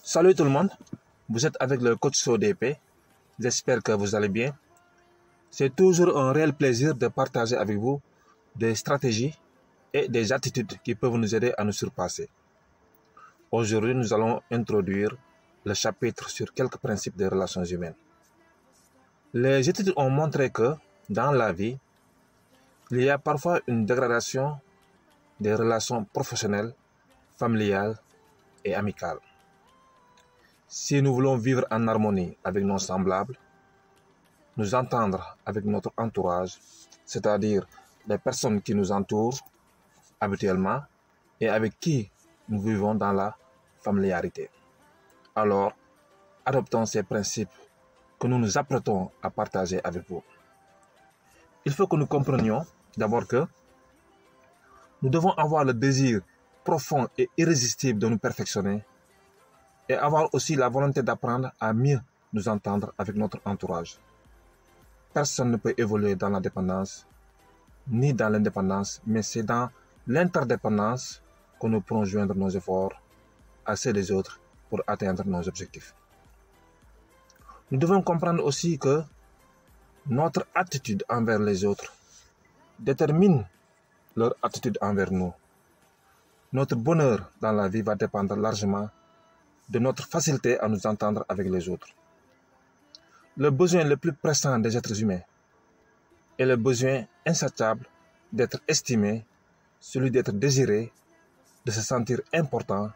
Salut tout le monde, vous êtes avec le coach ODP, j'espère que vous allez bien. C'est toujours un réel plaisir de partager avec vous des stratégies et des attitudes qui peuvent nous aider à nous surpasser. Aujourd'hui, nous allons introduire le chapitre sur quelques principes des relations humaines. Les études ont montré que, dans la vie, il y a parfois une dégradation des relations professionnelles, familiales et amicales. Si nous voulons vivre en harmonie avec nos semblables, nous entendre avec notre entourage, c'est-à-dire les personnes qui nous entourent habituellement et avec qui nous vivons dans la familiarité. Alors, adoptons ces principes que nous nous apprêtons à partager avec vous. Il faut que nous comprenions d'abord que nous devons avoir le désir profond et irrésistible de nous perfectionner et avoir aussi la volonté d'apprendre à mieux nous entendre avec notre entourage. Personne ne peut évoluer dans la dépendance ni dans l'indépendance, mais c'est dans l'interdépendance que nous pourrons joindre nos efforts à ceux des autres pour atteindre nos objectifs. Nous devons comprendre aussi que notre attitude envers les autres détermine leur attitude envers nous. Notre bonheur dans la vie va dépendre largement de notre facilité à nous entendre avec les autres. Le besoin le plus pressant des êtres humains est le besoin insatiable d'être estimé, celui d'être désiré, de se sentir important,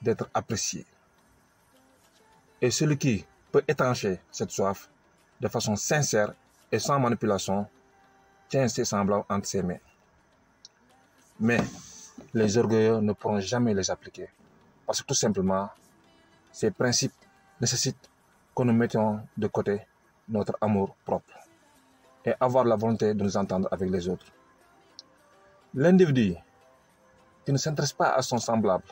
d'être apprécié. Et celui qui peut étancher cette soif de façon sincère et sans manipulation tient ses semblables entre ses mains. Mais les orgueilleux ne pourront jamais les appliquer parce que tout simplement, ces principes nécessitent que nous mettions de côté notre amour propre et avoir la volonté de nous entendre avec les autres. L'individu qui ne s'intéresse pas à son semblable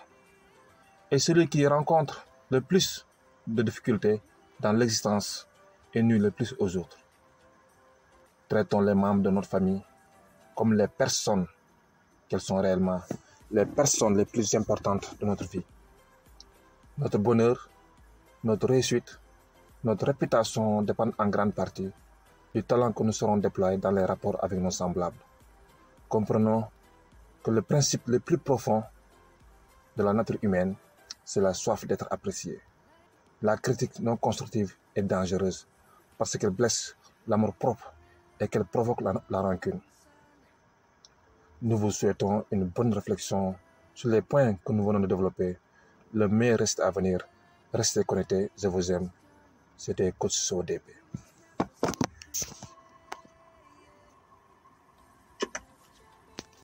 est celui qui rencontre le plus de difficultés dans l'existence et nuit le plus aux autres. Traitons les membres de notre famille comme les personnes qu'elles sont réellement, les personnes les plus importantes de notre vie. Notre bonheur, notre réussite, notre réputation dépendent en grande partie du talent que nous serons déployés dans les rapports avec nos semblables. Comprenons que le principe le plus profond de la nature humaine, c'est la soif d'être apprécié. La critique non constructive est dangereuse parce qu'elle blesse l'amour propre et qu'elle provoque la rancune. Nous vous souhaitons une bonne réflexion sur les points que nous venons de développer. Le meilleur reste à venir. Restez connectés, je vous aime. C'était Coach ODP.